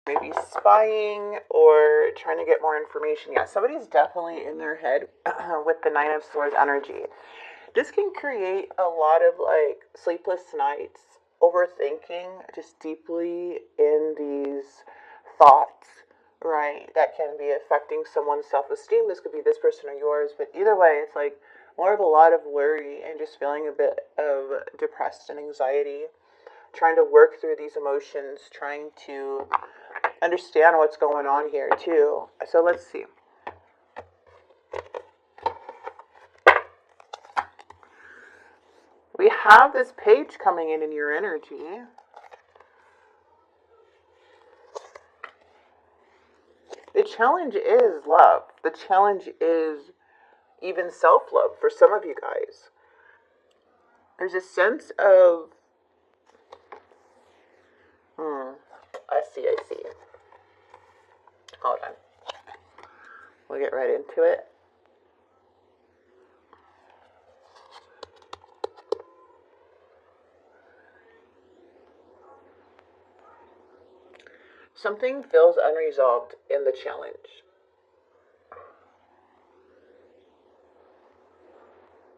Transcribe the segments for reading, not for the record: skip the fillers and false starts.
maybe spying or trying to get more information. Yeah, somebody's definitely in their head with the Nine of Swords energy. This can create a lot of like sleepless nights, overthinking, just deeply in these thoughts, right? That can be affecting someone's self esteem. This could be this person or yours, but either way, it's like more of a lot of worry and just feeling a bit of depressed and anxiety, trying to work through these emotions, trying to understand what's going on here too. So let's see. We have this page coming in your energy. The challenge is love. The challenge is even self-love for some of you guys. There's a sense of, I see. Hold on. We'll get right into it. Something feels unresolved in the challenge.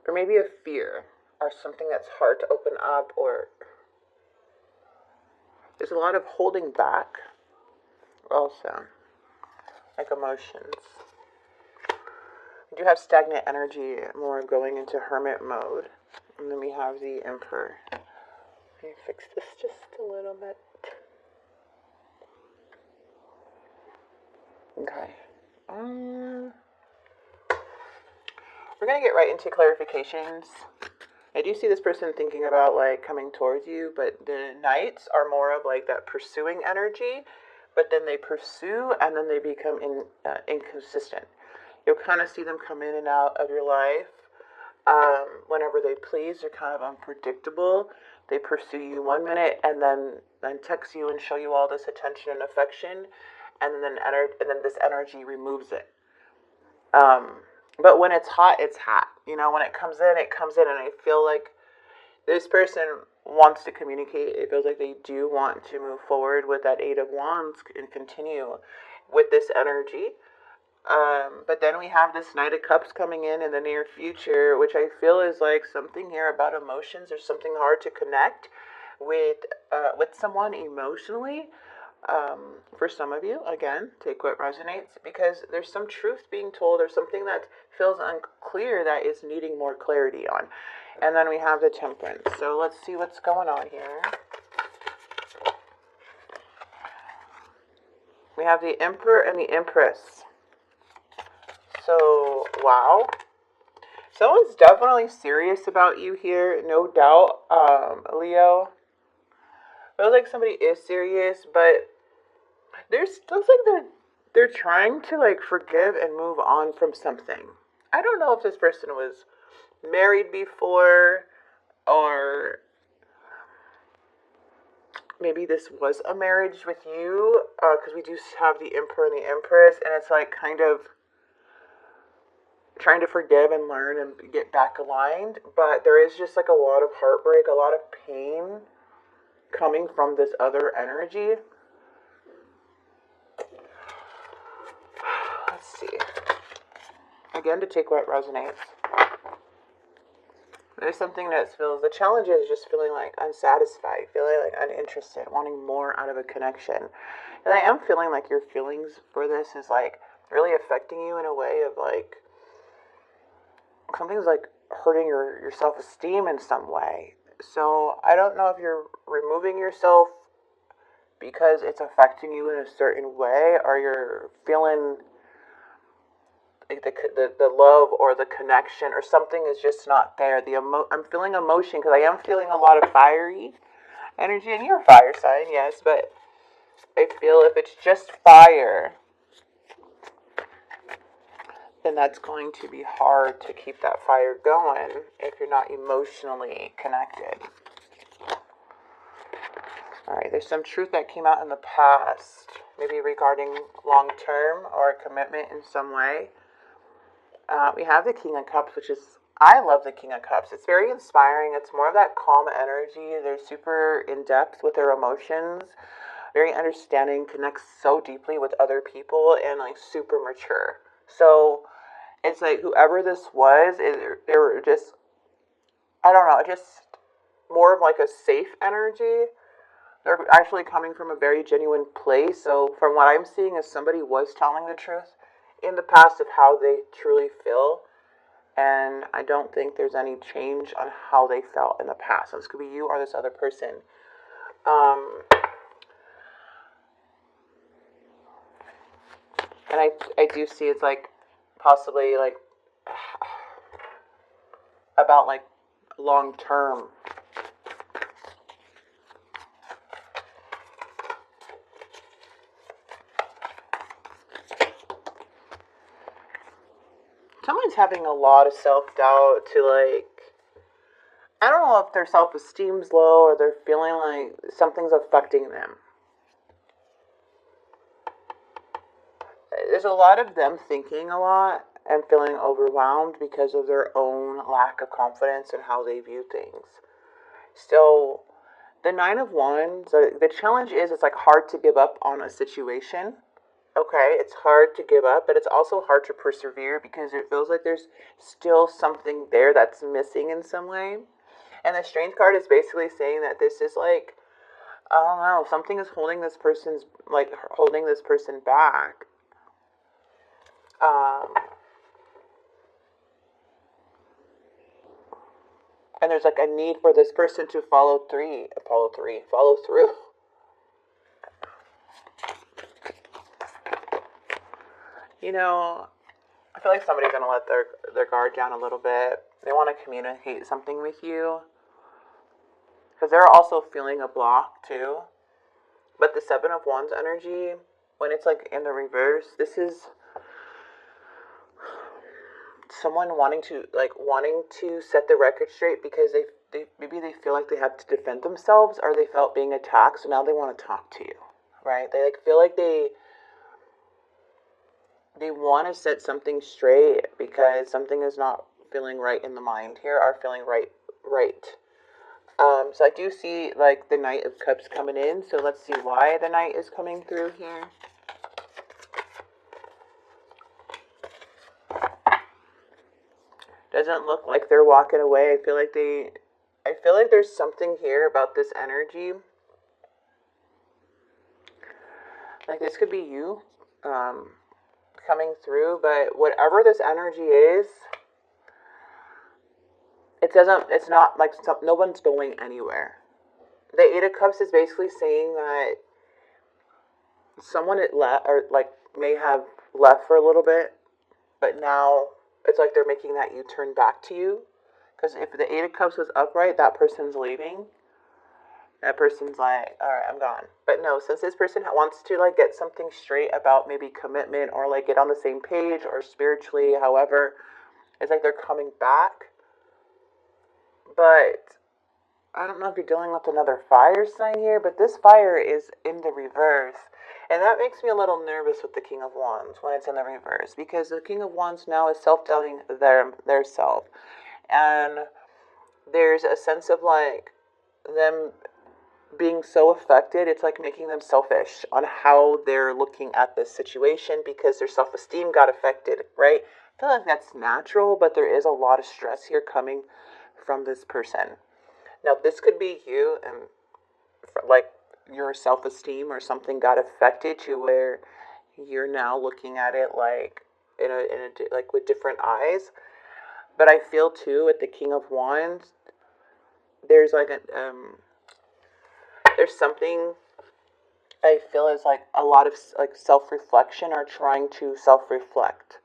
Or maybe a fear, or something that's hard to open up, or there's a lot of holding back also, like emotions. We do have stagnant energy, more going into hermit mode. And then we have the Emperor. Let me fix this just a little bit. Okay. We're going to get right into clarifications. I do see this person thinking about like coming towards you, but the Knights are more of like that pursuing energy, but then they pursue and then they become inconsistent. You'll kind of see them come in and out of your life whenever they please. They're kind of unpredictable. They pursue you 1 minute and then text you and show you all this attention and affection, and then this energy removes it. But when it's hot, it's hot. You know, when it comes in, it comes in, and I feel like this person wants to communicate. It feels like they do want to move forward with that Eight of Wands and continue with this energy. But then we have this Knight of Cups coming in the near future, which I feel is like something here about emotions. There's something hard to connect with someone emotionally. For some of you, again, take what resonates, because there's some truth being told or something that feels unclear that is needing more clarity on. And then we have the Temperance. So let's see what's going on here. We have the Emperor and the Empress. So, wow. Someone's definitely serious about you here, no doubt, Leo. Feels like somebody is serious, but looks like they're trying to like forgive and move on from something. I don't know if this person was married before, or maybe this was a marriage with you, because we do have the Emperor and the Empress, and it's like kind of trying to forgive and learn and get back aligned, but there is just like a lot of heartbreak, a lot of pain coming from this other energy. Let's see. Again, to take what resonates. There's something that feels, the challenge is just feeling like unsatisfied, feeling like uninterested, wanting more out of a connection. And I am feeling like your feelings for this is like really affecting you in a way of like, something's like hurting your self-esteem in some way. So I don't know if you're removing yourself because it's affecting you in a certain way, or you're feeling like the love or the connection or something is just not there. I'm feeling emotion because I am feeling a lot of fiery energy, and you're a fire sign, yes, but I feel if it's just fire, then that's going to be hard to keep that fire going if you're not emotionally connected. Alright, there's some truth that came out in the past, maybe regarding long-term or a commitment in some way. We have the King of Cups, which is, I love the King of Cups. It's very inspiring. It's more of that calm energy. They're super in-depth with their emotions. very understanding, connects so deeply with other people, and like super mature. So it's like whoever this was, they were just, I don't know, just more of like a safe energy. They're actually coming from a very genuine place. So from what I'm seeing is somebody was telling the truth in the past of how they truly feel. And I don't think there's any change on how they felt in the past. So this could be you or this other person. Um, and I do see it's like possibly like about like long term. Someone's having a lot of self-doubt to like, I don't know if their self-esteem's low or they're feeling like something's affecting them. There's a lot of them thinking a lot and feeling overwhelmed because of their own lack of confidence in how they view things. So the Nine of Wands, the challenge is it's like hard to give up on a situation. Okay, it's hard to give up, but it's also hard to persevere because it feels like there's still something there that's missing in some way. And the Strength card is basically saying that this is like, I don't know, something is holding this person's, like, holding this person back. And there's like a need for this person to follow through. You know, I feel like somebody's gonna let their guard down a little bit. They want to communicate something with you because they're also feeling a block too. But the Seven of Wands energy, when it's like in the reverse, this is someone wanting to set the record straight because they maybe they feel like they have to defend themselves or they felt being attacked, so now they want to talk to you, right? They like feel like they want to set something straight because something is not feeling right in the mind here, or feeling right. So I do see like the Knight of Cups coming in. So let's see why the Knight is coming through here. Doesn't look like they're walking away. I feel like there's something here about this energy. Like this could be you coming through, but whatever this energy is, it's not like no one's going anywhere. The Eight of Cups is basically saying that someone may have left for a little bit, but now it's like they're making that U-turn back to you. Because if the Eight of Cups was upright, that person's leaving. That person's like, all right, I'm gone. But no, since this person wants to like get something straight about maybe commitment or like get on the same page or spiritually, however, it's like they're coming back. But I don't know if you're dealing with another fire sign here, but this fire is in the reverse. And that makes me a little nervous with the King of Wands when it's in the reverse, because the King of Wands now is self-doubting their self. And there's a sense of like them being so affected, it's like making them selfish on how they're looking at this situation because their self-esteem got affected, right? I feel like that's natural, but there is a lot of stress here coming from this person. Now, this could be you, and like your self-esteem or something got affected to where you're now looking at it like in a like with different eyes. But I feel too with the King of Wands, there's like there's something I feel is like a lot of like self-reflection or trying to self-reflect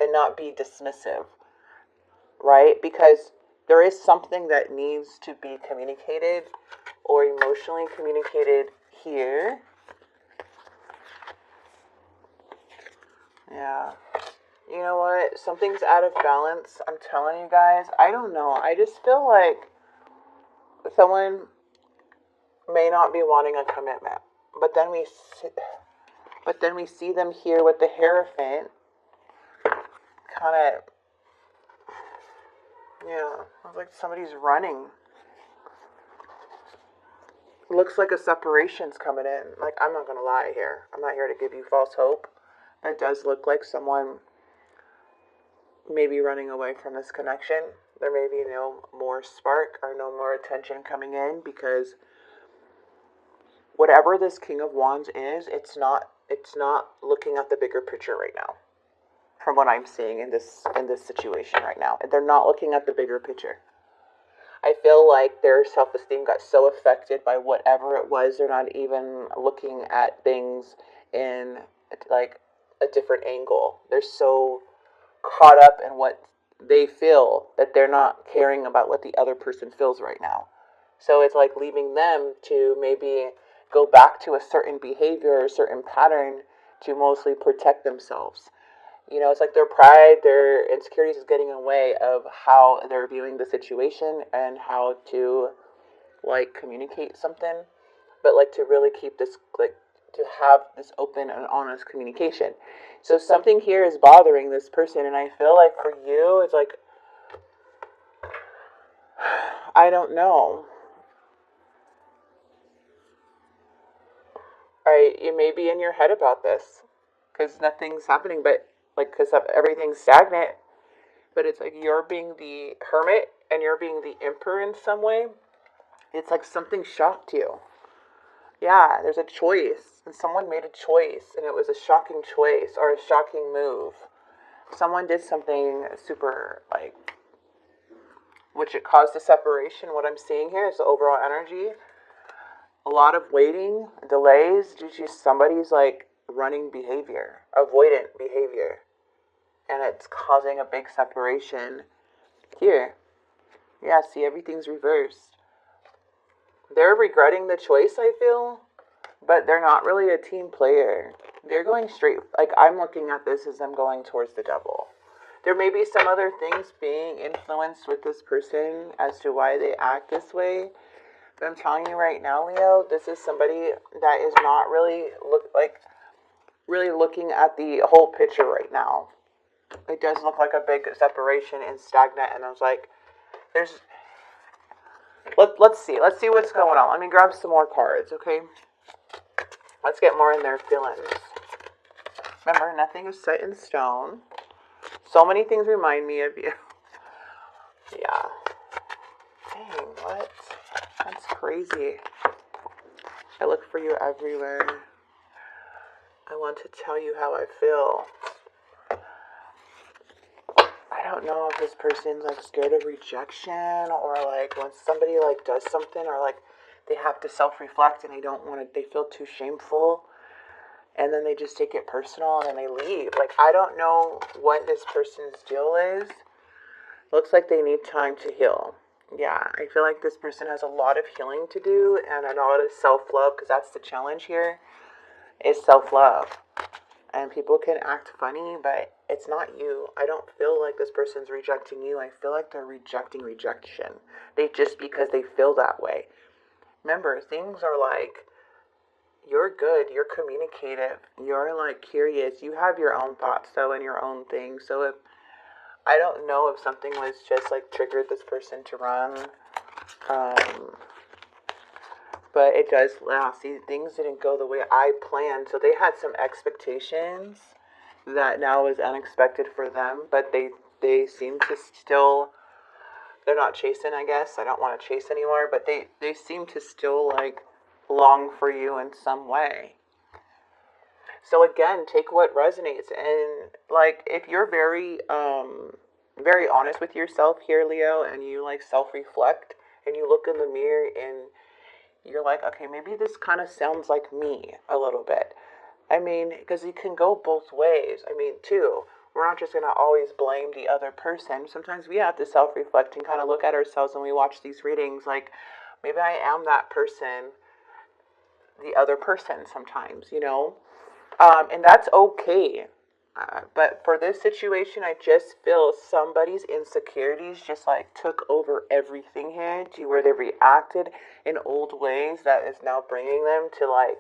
and not be dismissive, right? Because there is something that needs to be communicated or emotionally communicated here. Yeah. You know what? Something's out of balance. I'm telling you guys. I don't know. I just feel like someone may not be wanting a commitment. But then we see them here with the Hierophant. Kind of, yeah, it's like somebody's running. looks like a separation's coming in. Like, I'm not going to lie here. I'm not here to give you false hope. It does look like someone may be running away from this connection. There may be no more spark or no more attention coming in, because whatever this King of Wands is, it's not looking at the bigger picture right now. From what I'm seeing in this situation right now, they're not looking at the bigger picture. I feel like their self-esteem got so affected by whatever it was, they're not even looking at things in like a different angle. They're so caught up in what they feel that they're not caring about what the other person feels right now. So it's like leaving them to maybe go back to a certain behavior or a certain pattern to mostly protect themselves. You know, it's like their pride, their insecurities is getting in the way of how they're viewing the situation and how to, like, communicate something. But, like, to really keep this, like, to have this open and honest communication. So something here is bothering this person. And I feel like for you, it's like, I don't know. Right, you may be in your head about this because nothing's happening, but like, because everything's stagnant, but it's like you're being the hermit and you're being the emperor in some way. It's like something shocked you. Yeah, there's a choice, and someone made a choice, and it was a shocking choice or a shocking move. Someone did something super, like, which it caused a separation. What I'm seeing here is the overall energy. A lot of waiting, delays due to somebody's, like, running behavior, avoidant behavior. And it's causing a big separation here. Yeah, see, everything's reversed. They're regretting the choice, I feel, but they're not really a team player. They're going straight, like, I'm looking at this as them going towards the devil. There may be some other things being influenced with this person as to why they act this way. But I'm telling you right now, Leo, this is somebody that is not really really looking at the whole picture right now. It does look like a big separation and stagnant, and I was like, let's see what's going on. Let me grab some more cards, okay? Let's get more in their feelings. Remember, nothing is set in stone. So many things remind me of you. Yeah. Dang, what? That's crazy. I look for you everywhere. I want to tell you how I feel. I don't know if this person's like scared of rejection, or like when somebody like does something, or like they have to self-reflect and they feel too shameful, and then they just take it personal and then they leave. Like, I don't know what this person's deal is. Looks like they need time to heal. Yeah, I feel like this person has a lot of healing to do and a lot of self-love, because that's the challenge here, is self-love. And people can act funny, but it's not you. I don't feel like this person's rejecting you. I feel like they're rejecting rejection. Because they feel that way. Remember, things are like, you're good, you're communicative, you're like curious, you have your own thoughts though and your own things. So if I don't know if something was just like triggered this person to run, but it does. See, things didn't go the way I planned, so they had some expectations that now is unexpected for them. But they seem to still. They're not chasing, I guess. I don't want to chase anymore, but they seem to still like long for you in some way. So again, take what resonates, and like if you're very honest with yourself here, Leo, and you like self-reflect and you look in the mirror and you're like, okay, maybe this kind of sounds like me a little bit. I mean, because you can go both ways. I mean, too, we're not just going to always blame the other person. Sometimes we have to self-reflect and kind of look at ourselves when we watch these readings. Like, maybe I am that person, the other person sometimes, you know? And that's okay. But for this situation, I just feel somebody's insecurities just like took over everything here, to where they reacted in old ways that is now bringing them to like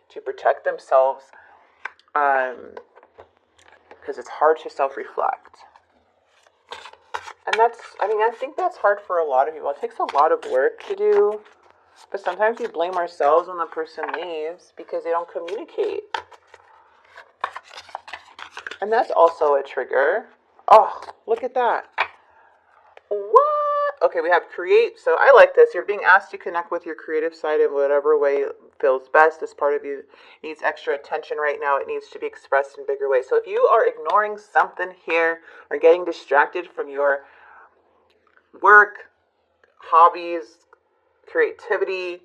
to protect themselves, because it's hard to self-reflect. And I think that's hard for a lot of people. It takes a lot of work to do. But sometimes we blame ourselves when the person leaves because they don't communicate. And that's also a trigger. Oh, look at that. What? Okay, we have create. So I like this. You're being asked to connect with your creative side in whatever way feels best. This part of you needs extra attention right now. It needs to be expressed in bigger ways. So if you are ignoring something here or getting distracted from your work, hobbies, creativity,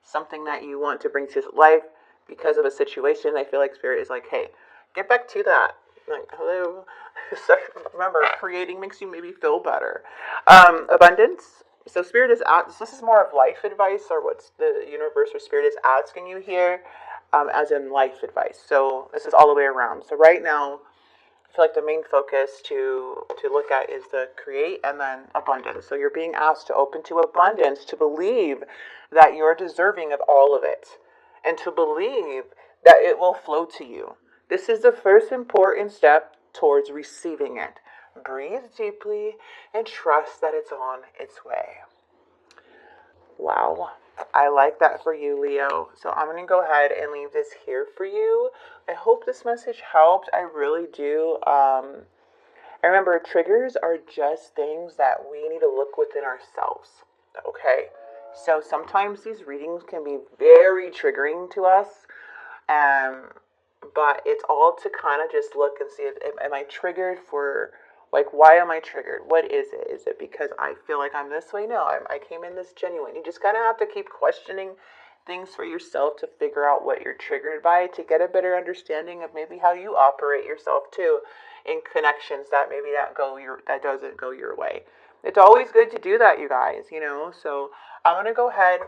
something that you want to bring to life because of a situation, I feel like Spirit is like, hey, get back to that. Like, hello. So remember, creating makes you maybe feel better. Abundance. So Spirit is this is more of life advice, or what's the universe or Spirit is asking you here, as in life advice. So this is all the way around. So right now, I feel like the main focus to look at is the create and then abundance. So you're being asked to open to abundance, to believe that you're deserving of all of it, and to believe that it will flow to you. This is the first important step towards receiving it. Breathe deeply and trust that it's on its way. Wow. I like that for you, Leo. So I'm going to go ahead and leave this here for you. I hope this message helped. I really do. I remember triggers are just things that we need to look within ourselves. Okay? So sometimes these readings can be very triggering to us. But it's all to kind of just look and see if am I triggered for, like, why am I triggered? What is it? Is it because I feel like I'm this way? No, I came in this genuine. You just kind of have to keep questioning things for yourself to figure out what you're triggered by, to get a better understanding of maybe how you operate yourself too in connections that maybe that doesn't go your way. It's always good to do that, you guys, So I'm going to go ahead.